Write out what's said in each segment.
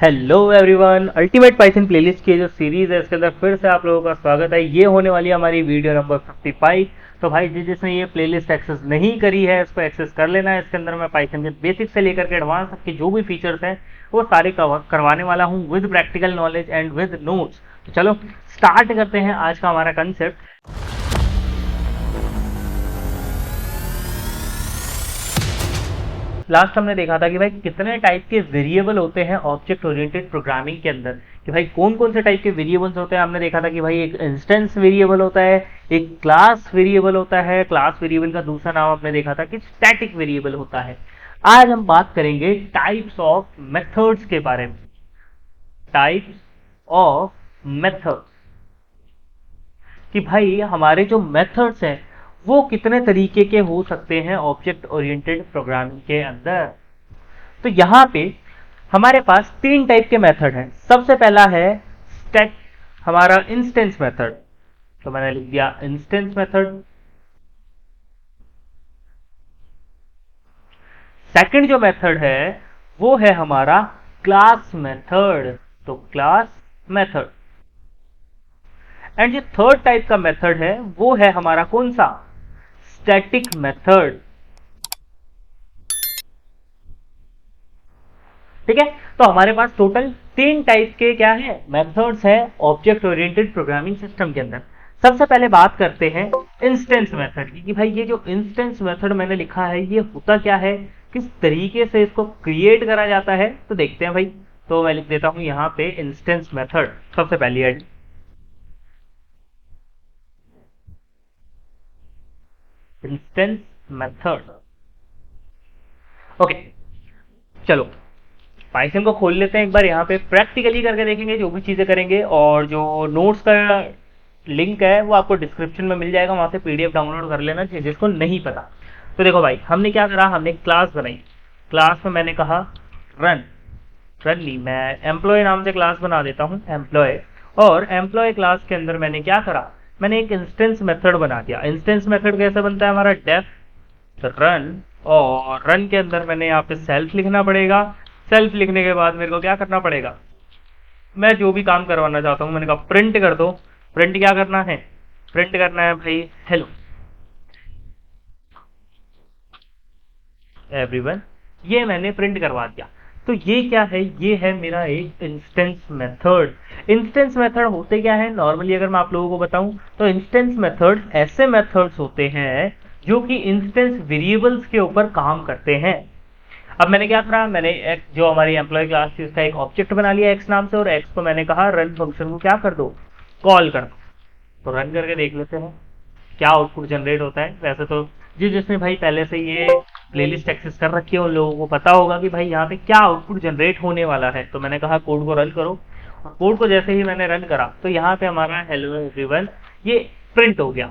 Hello everyone, ultimate Python playlist की जो series है इसके अंदर फिर से आप लोगों का स्वागत है। ये होने वाली है हमारी वीडियो नंबर 55। तो भाई जिसने ये प्लेलिस्ट एक्सेस नहीं करी है इसको एक्सेस कर लेना है। इसके अंदर मैं पाइथन के बेसिक से लेकर के एडवांस तक के जो भी फीचर्स हैं वो सारे कवर करवाने वाला हूँ with practical knowledge and with notes. तो चलो स्टार्ट करते हैं आज का हमारा कंसेप्ट। लास्ट हमने देखा था कि भाई कितने टाइप के वेरिएबल होते हैं ऑब्जेक्ट ओरिएंटेड प्रोग्रामिंग के अंदर, कि भाई कौन कौन से टाइप के वेरिएबल्स होते हैं। हमने देखा था कि भाई एक इंस्टेंस वेरिएबल होता है, एक क्लास वेरिएबल होता है, क्लास वेरिएबल का दूसरा नाम हमने देखा था कि स्टैटिक वेरिएबल होता है। आज हम बात करेंगे टाइप्स ऑफ मेथड्स के बारे में। टाइप्स ऑफ मेथड्स, कि भाई हमारे जो मेथड्स हैं वो कितने तरीके के हो सकते हैं ऑब्जेक्ट ओरिएंटेड प्रोग्रामिंग के अंदर। तो यहाँ पे हमारे पास तीन टाइप के मेथड हैं। सबसे पहला है स्टैक हमारा इंस्टेंस मेथड, तो मैंने लिख दिया इंस्टेंस मेथड। सेकंड जो मेथड है वो है हमारा क्लास मेथड, तो क्लास मेथड। एंड जो थर्ड टाइप का मेथड है वो है हमारा कौन सा, स्टैटिक मेथड। ठीक है, तो हमारे पास टोटल तीन टाइप के क्या है, मेथड्स है ऑब्जेक्ट ओरिएंटेड प्रोग्रामिंग सिस्टम के अंदर। सबसे पहले बात करते हैं इंस्टेंस मेथड की, कि भाई ये जो इंस्टेंस मेथड मैंने लिखा है ये होता क्या है, किस तरीके से इसको क्रिएट करा जाता है, तो देखते हैं भाई। तो मैं लिख देता हूं यहाँ पे इंस्टेंस मेथड सबसे पहली है। Instance method, okay. चलो पाइथन को खोल लेते हैं एक बार, यहाँ पे प्रैक्टिकली करके देखेंगे जो भी चीजें करेंगे, और जो नोट्स का लिंक है वो आपको डिस्क्रिप्शन में मिल जाएगा, वहां से पीडीएफ डाउनलोड कर लेना चाहिए जिसको नहीं पता। तो देखो भाई हमने क्या करा, हमने क्लास बनाई। क्लास में मैंने कहा रन, रन ली, मैं एम्प्लॉय नाम से क्लास बना देता हूँ एम्प्लॉय। और एम्प्लॉय क्लास के अंदर मैंने क्या करा, मैंने एक इंस्टेंस मेथड बना दिया। इंस्टेंस मेथड कैसे बनता है हमारा, डेफ रन, और रन के अंदर मैंने यहाँ पे सेल्फ लिखना पड़ेगा। सेल्फ लिखने के बाद मेरे को क्या करना पड़ेगा, मैं जो भी काम करवाना चाहता हूँ मैंने कहा प्रिंट कर दो। प्रिंट क्या करना है, प्रिंट करना है भाई हेलो एवरीवन, ये मैंने प्रिंट करवा दिया। तो ये क्या है, ये है मेरा एक इंस्टेंस मेथड। इंस्टेंस मेथड होते क्या है, नॉर्मली अगर मैं आप लोगों को बताऊं तो इंस्टेंस मेथड ऐसे मेथड्स होते हैं जो कि इंस्टेंस वेरिएबल्स के ऊपर काम करते हैं। अब मैंने क्या करा, मैंने एक जो हमारी एम्प्लॉय क्लास थी उसका एक ऑब्जेक्ट बना लिया एक्स नाम से, और एक्स को मैंने कहा रन फंक्शन को क्या कर दो, कॉल कर दो। तो रन करके देख लेते हैं क्या आउटपुट जनरेट होता है। वैसे तो जिसने भाई पहले से ये प्लेलिस्ट एक्सेस कर रखी है उन लोगों को पता होगा कि भाई यहाँ पे क्या आउटपुट जनरेट होने वाला है। तो मैंने कहा कोड को रन करो, और कोड को जैसे ही मैंने रन करा तो यहाँ पे हमारा हेलो एवरीवन ये प्रिंट हो गया।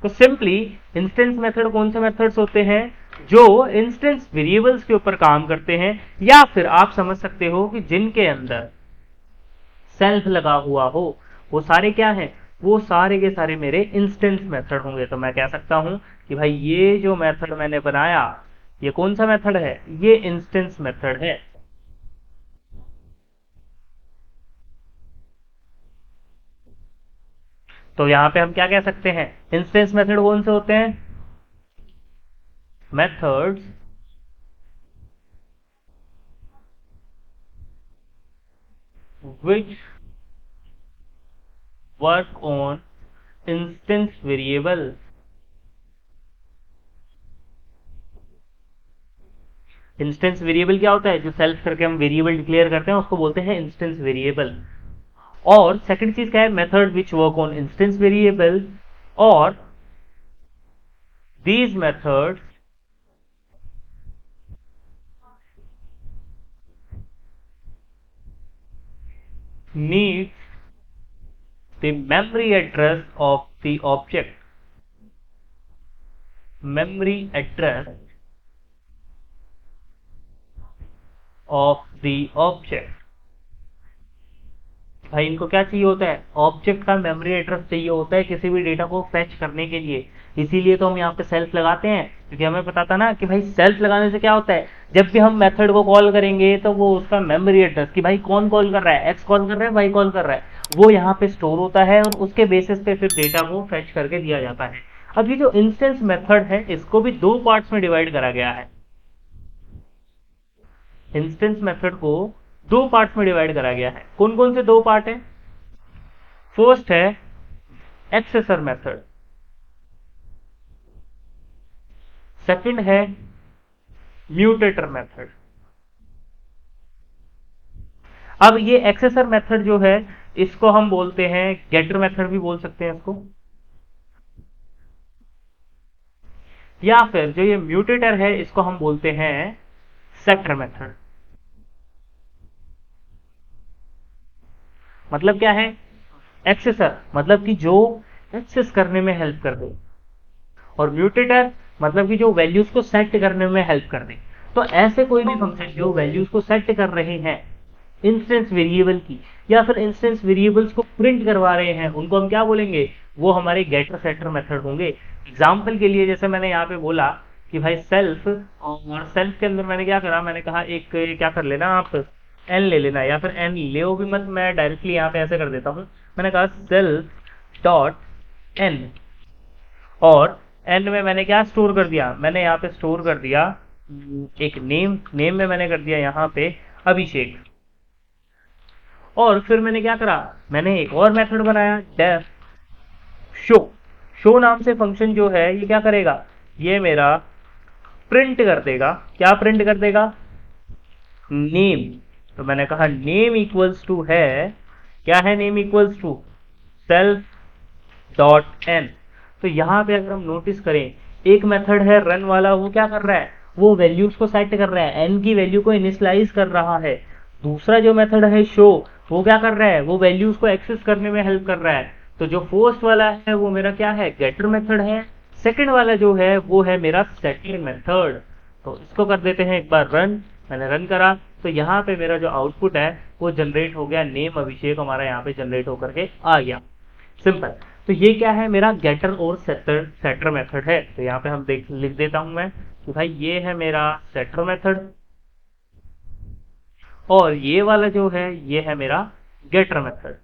तो सिंपली इंस्टेंस मेथड कौन से मेथड्स होते हैं, जो इंस्टेंस वेरिएबल्स के ऊपर काम करते हैं, या फिर आप समझ सकते हो कि जिनके अंदर सेल्फ लगा हुआ हो, वो सारे क्या हैं, वो सारे के सारे मेरे इंस्टेंस मेथड होंगे। तो मैं कह सकता हूं कि भाई ये जो मेथड मैंने बनाया ये कौन सा मेथड है, ये इंस्टेंस मेथड है। तो यहां पे हम क्या कह सकते हैं, इंस्टेंस मेथड कौन से होते हैं, methods which work on instance variable। Instance variable क्या होता है, जो सेल्फ करके हम वेरिएबल डिक्लेयर करते हैं उसको बोलते हैं इंस्टेंस वेरिएबल। और सेकंड चीज क्या है, method which work on instance variable, और these methods need the memory address of the object, memory address of the object। भाई इनको क्या चाहिए होता है, ऑब्जेक्ट का मेमोरी एड्रेस चाहिए होता है किसी भी डेटा को फैच करने के लिए। इसीलिए तो हम यहाँ पे सेल्फ लगाते हैं, क्योंकि हमें पता था ना कि भाई सेल्फ लगाने से क्या होता है, जब भी हम मेथड को कॉल करेंगे तो वो उसका मेमोरी एड्रेस कि भाई कौन कॉल कर रहा है, एक्स कॉल कर रहा है, वाई कॉल कर रहा है, वो यहाँ पे स्टोर होता है और उसके बेसिस पे फिर डेटा को फैच करके दिया जाता है। अब ये जो इंस्टेंस मेथड है इसको भी दो पार्ट्स में डिवाइड करा गया है। इंस्टेंस मेथड को दो पार्ट्स में डिवाइड करा गया है। कौन कौन से दो पार्ट है? फर्स्ट है एक्सेसर मेथड, सेकंड है म्यूटेटर मेथड। अब ये एक्सेसर मेथड जो है इसको हम बोलते हैं गेटर मेथड भी बोल सकते हैं इसको, या फिर जो ये म्यूटेटर है इसको हम बोलते हैं सेटर मेथड। मतलब क्या है? एक्सेसर मतलब कि जो एक्सेस करने में हेल्प कर दे, और म्यूटेटर मतलब कि जो वैल्यूज को सेट करने में हेल्प कर दे। तो ऐसे कोई भी फंक्शन जो वैल्यूज को सेट कर रहे हैं इंस्टेंस वेरिएबल की, या फिर इंस्टेंस वेरिएबल्स को प्रिंट करवा रहे हैं, उनको हम क्या बोलेंगे? वो हमारे गेटर सेटर मेथड होंगे। एग्जाम्पल के लिए जैसे मैंने यहाँ पे बोला कि भाई सेल्फ, और सेल्फ के अंदर मैंने क्या करा, मैंने कहा एक क्या कर लेना आप, एन ले लेना, या फिर एन ले भी मत, मैं डायरेक्टली यहाँ पे ऐसे कर देता हूँ। मैंने कहा सेल्फ डॉट एन, और एन में मैंने क्या स्टोर कर दिया, मैंने यहाँ पे स्टोर कर दिया एक नेम, नेम में मैंने कर दिया यहाँ पे अभिषेक। और फिर मैंने क्या करा, मैंने एक और मेथड बनाया डेफ शो। शो नाम से फंक्शन जो है ये क्या करेगा, ये मेरा प्रिंट कर देगा, क्या प्रिंट कर देगा? नेम। तो मैंने कहा नेम इक्वल्स टू है, क्या है name equals to? Self dot N. तो यहाँ पे अगर हम नोटिस करें, एक मेथड है रन वाला, वो क्या कर रहा है, वो वैल्यूज को सेट कर रहा है, एन की वैल्यू को इनिशियलाइज कर रहा है। दूसरा जो मेथड है शो, वो क्या कर रहा है, वो वैल्यूज को एक्सेस करने में हेल्प कर रहा है। तो जो फर्स्ट वाला है वो मेरा क्या है, गेटर मेथड है। सेकंड वाला जो है वो है मेरा सेटर मेथड। तो इसको कर देते हैं एक बार रन। मैंने रन करा तो यहाँ पे मेरा जो आउटपुट है वो जनरेट हो गया, नेम अभिषेक हमारा यहाँ पे जनरेट होकर के आ गया। सिंपल। तो ये क्या है, मेरा गेटर और सेटर मेथड है। तो यहाँ पे हम लिख देता हूं मैं कि भाई ये है मेरा सेटर मेथड, और ये वाला जो है ये है मेरा गेटर मेथड।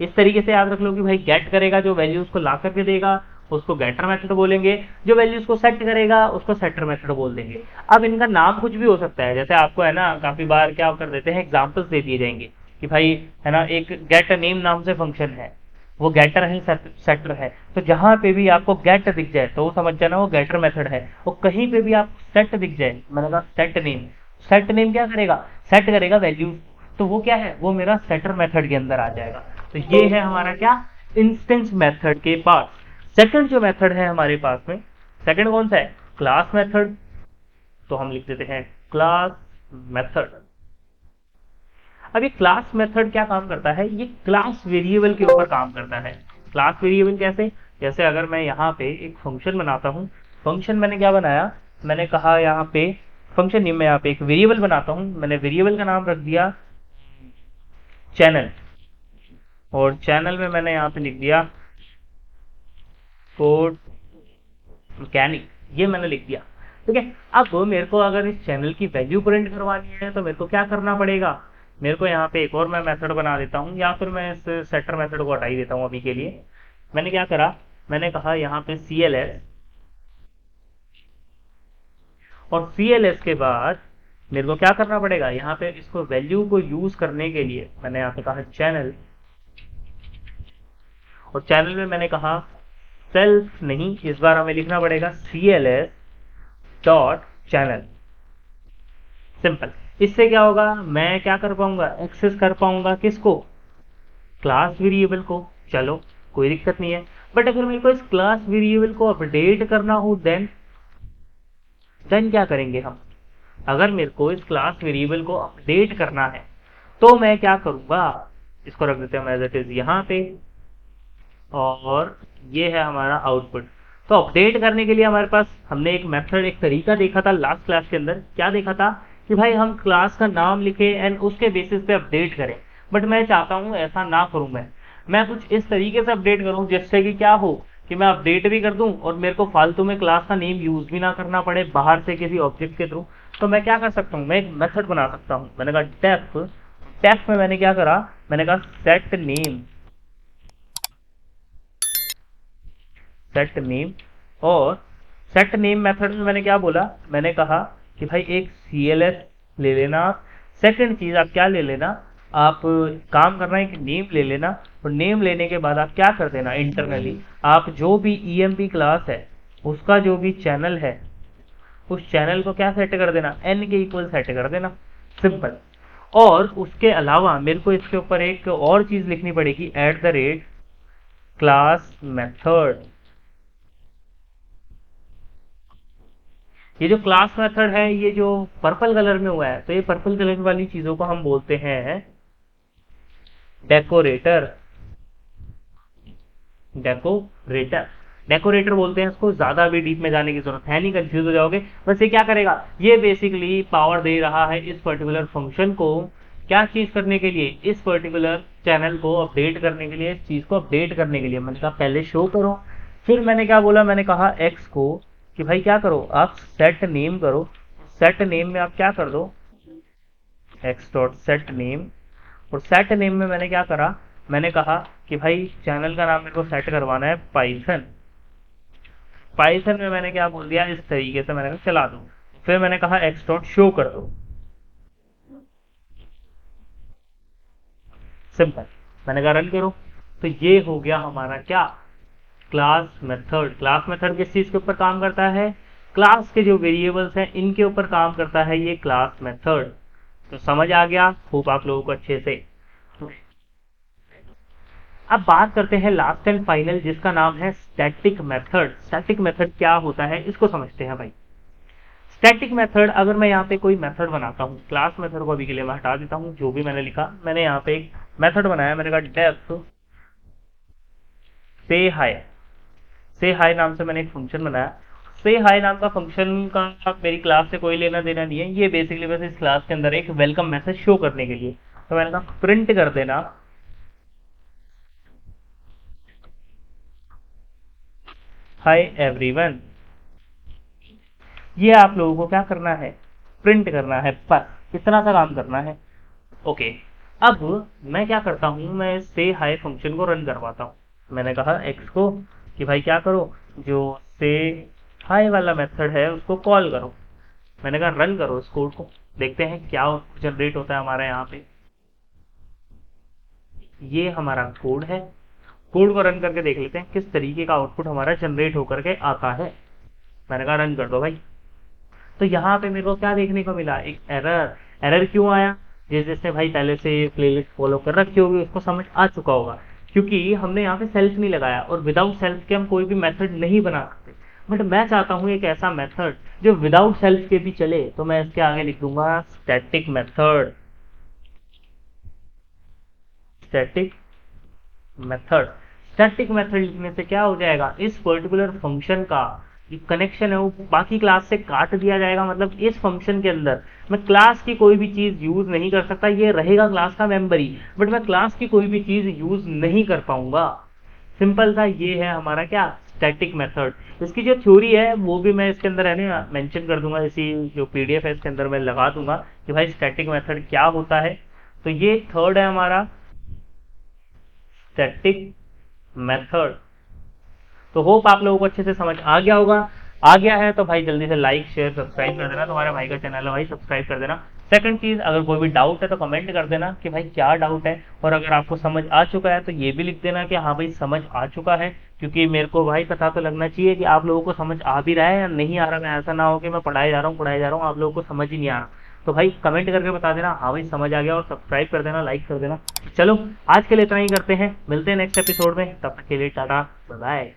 इस तरीके से याद रख लो कि भाई गेट करेगा, जो वैल्यूज को ला करके देगा उसको गेटर मेथड बोलेंगे, जो वैल्यूज को सेट करेगा उसको सेटर मेथड बोल देंगे। अब इनका नाम कुछ भी हो सकता है, जैसे आपको है ना काफी बार क्या कर देते हैं, एग्जांपल्स दे दिए जाएंगे कि भाई है ना एक गेट नेम नाम से फंक्शन है, वो गेटर है सेटर है। तो जहां पे भी आपको गेट दिख जाए तो वो समझ जाना वो गेटर मेथड है, और कहीं पे भी आप सेट दिख जाए, मैंने कहा सेट नेम, सेट नेम क्या करेगा, सेट करेगा वैल्यू, तो वो क्या है, वो मेरा सेटर मेथड के अंदर आ जाएगा। तो ये है हमारा क्या, इंस्टेंस मेथड के पास। सेकंड जो मेथड है हमारे पास में, सेकंड कौन सा है, क्लास मेथड। तो हम लिख देते हैं क्लास मेथड। अब ये क्लास मेथड क्या काम करता है, ये क्लास वेरिएबल के ऊपर काम करता है। क्लास वेरिएबल कैसे, जैसे अगर मैं यहाँ पे एक फंक्शन बनाता हूँ, फंक्शन मैंने क्या बनाया, मैंने कहा यहाँ पे फंक्शन नेम में यहाँ पे एक वेरिएबल बनाता हूँ, मैंने वेरिएबल का नाम रख दिया चैनल, और चैनल में मैंने यहाँ पे लिख दिया कोड मैकेनिक, ये मैंने लिख दिया। ठीक है। अब मेरे को अगर इस चैनल की वैल्यू प्रिंट करवानी है तो मेरे को क्या करना पड़ेगा, मेरे को यहाँ पे एक और मैं मेथड बना देता हूँ, या फिर मैं इस सेटर मेथड को हटा ही देता हूँ अभी के लिए। मैंने क्या करा, मैंने कहा यहाँ पे CLS, और CLS के बाद मेरे को क्या करना पड़ेगा, यहाँ पे इसको वैल्यू को यूज करने के लिए मैंने यहाँ पे कहा चैनल, और चैनल में मैंने कहा सेल्फ नहीं, इस बार हमें लिखना पड़ेगा CLS डॉट चैनल। सिंपल। इससे क्या होगा, मैं क्या कर पाऊंगा, एक्सेस कर पाऊंगा किसको, क्लास वेरिएबल को। चलो कोई दिक्कत नहीं है। बट अगर मेरे को इस क्लास वेरिएबल को अपडेट करना हो देन क्या करेंगे हम, अगर मेरे को इस क्लास वेरिएबल को अपडेट करना है तो मैं क्या करूंगा, इसको रख देते हैं एज इट इज यहाँ पे, और ये है हमारा आउटपुट। तो अपडेट करने के लिए हमारे पास हमने एक मेथड, एक तरीका देखा था लास्ट क्लास के अंदर। क्या देखा था कि भाई हम क्लास का नाम लिखे एंड उसके बेसिस पे अपडेट करें। बट मैं चाहता हूँ ऐसा ना करूँ, मैं कुछ इस तरीके से अपडेट करूँ जिससे कि क्या हो कि मैं अपडेट भी कर दूं और मेरे को फालतू में क्लास का नेम यूज भी ना करना पड़े बाहर से किसी ऑब्जेक्ट के थ्रू। तो मैं क्या कर सकता हूँ, मैं एक मेथड बना सकता हूँ। मैंने कहा डेफ, डेफ में मैंने क्या करा, मैंने कहा सेट नेम, सेट नेम, और सेट नेम मेथड में मैंने क्या बोला, मैंने कहा कि भाई एक CLS ले लेना। सेकंड चीज आप क्या ले लेना, आप काम करना एक नेम ले लेना, और नेम लेने के बाद आप क्या कर देना, इंटरनली आप जो भी EMP क्लास है उसका जो भी चैनल है उस चैनल को क्या सेट कर देना, n के इक्वल सेट कर देना, सिंपल। और उसके अलावा मेरे को इसके ऊपर एक और चीज लिखनी पड़ेगी, @ क्लास मेथड। ये जो क्लास मेथड है ये जो पर्पल कलर में हुआ है, तो ये पर्पल कलर वाली चीजों को हम बोलते हैं डेकोरेटर, डेकोरेटर, डेकोरेटर बोलते हैं इसको। ज्यादा भी डीप में जाने की जरूरत है नहीं, कंफ्यूज हो जाओगे। बस ये क्या करेगा, ये बेसिकली पावर दे रहा है इस पर्टिकुलर फंक्शन को, क्या चीज करने के लिए, इस पर्टिकुलर चैनल को अपडेट करने के लिए, इस चीज को अपडेट करने के लिए। मैंने कहा पहले शो करो, फिर मैंने क्या बोला, मैंने कहा एक्स को कि भाई क्या करो, आप सेट नेम करो। सेट नेम में आप क्या कर दो, एक्स डॉट सेट नेम, और सेट नेम में मैंने क्या करा, मैंने कहा कि भाई चैनल का नाम मेरे को सेट करवाना है पाइथन। पाइथन में मैंने क्या बोल दिया, इस तरीके से मैंने कहा चला दो। फिर मैंने कहा एक्स डॉट शो कर दो, सिंपल। मैंने कहा रन करो। तो ये हो गया हमारा क्या, क्लास मेथड। क्लास मेथड किस चीज के ऊपर काम करता है, क्लास के जो वेरिएबल्स हैं इनके ऊपर काम करता है ये क्लास मेथड। तो समझ आ गया होप आप लोगों को अच्छे से। अब बात करते हैं लास्ट एंड फाइनल, जिसका नाम है स्टैटिक मेथड। स्टैटिक मेथड क्या होता है इसको समझते हैं भाई। स्टैटिक मेथड, अगर मैं यहाँ पे कोई मेथड बनाता हूँ, क्लास मेथड को अभी के लिए मैं हटा देता हूँ, जो भी मैंने लिखा, मैंने यहाँ पे एक मेथड बनाया, मैंने कहा डेफ से हाई, से हाई नाम से मैंने एक फंक्शन बनाया। से हाई नाम का फंक्शन का मेरी क्लास से कोई लेना देना नहीं है, ये बेसिकली बस इस क्लास के अंदर एक वेलकम मैसेज शो करने के लिए। तो मैंने कहा प्रिंट कर देना हाय एवरीवन। ये आप लोगों को क्या करना है, प्रिंट करना है, बस इतना सा काम करना है। ओके, अब मैं क्या करता हूँ, मैं से हाई फंक्शन को रन करवाता हूँ। मैंने कहा एक्स को कि भाई क्या करो, जो से हाई वाला मेथड है उसको कॉल करो। मैंने कहा रन करो इस कोड को, देखते हैं क्या जनरेट होता है हमारा यहाँ पे। ये हमारा कोड है, कोड को रन करके देख लेते हैं किस तरीके का आउटपुट हमारा जनरेट होकर के आता है। मैंने कहा रन कर दो भाई। तो यहाँ पे मेरे को क्या देखने को मिला, एक एरर। एरर क्यों आया, जिसने भाई पहले से प्लेलिस्ट फॉलो कर रखी होगी उसको समझ आ चुका होगा, क्योंकि हमने यहाँ पे सेल्फ नहीं लगाया, और विदाउट सेल्फ के हम कोई भी मेथड नहीं बना सकते। बट मैं चाहता हूँ एक ऐसा मेथड जो विदाउट सेल्फ के भी चले, तो मैं इसके आगे लिख दूंगा static method. Static method, static method लिखने से क्या हो जाएगा, इस पर्टिकुलर फंक्शन का जो कनेक्शन है वो बाकी क्लास से काट दिया जाएगा। मतलब इस फंक्शन के अंदर मैं क्लास की कोई भी चीज यूज नहीं कर सकता, ये रहेगा क्लास का मेंबर ही, बट मैं क्लास की कोई भी चीज यूज नहीं कर पाऊंगा। सिंपल सा ये है हमारा क्या, स्टैटिक मेथड। इसकी जो थ्योरी है वो भी मैं इसके अंदर है ना मेंशन कर दूंगा, इसी जो PDF है इसके अंदर मैं लगा दूंगा कि भाई स्टैटिक मेथड क्या होता है। तो ये थर्ड है हमारा स्टैटिक मेथड। तो होप आप लोगों को अच्छे से समझ आ गया होगा। आ गया है तो भाई जल्दी से लाइक शेयर सब्सक्राइब कर देना, तुम्हारे भाई का चैनल है भाई, सब्सक्राइब कर देना। सेकंड चीज, अगर कोई भी डाउट है तो कमेंट कर देना कि भाई क्या डाउट है, और अगर आपको समझ आ चुका है तो ये भी लिख देना कि हाँ भाई समझ आ चुका है, क्योंकि मेरे को भाई पता तो लगना चाहिए कि आप लोगों को समझ आ भी रहा है या नहीं आ रहा। मैं ऐसा ना हो कि मैं पढ़ाई जा रहा हूँ आप लोगों को समझ ही नहीं आ रहा। तो भाई कमेंट करके बता देना हाँ भाई समझ आ गया, और सब्सक्राइब कर देना, लाइक कर देना। चलो आज के लिए इतना ही करते हैं, मिलते हैं नेक्स्ट एपिसोड में, तब तक के लिए टाटा बाय बाय।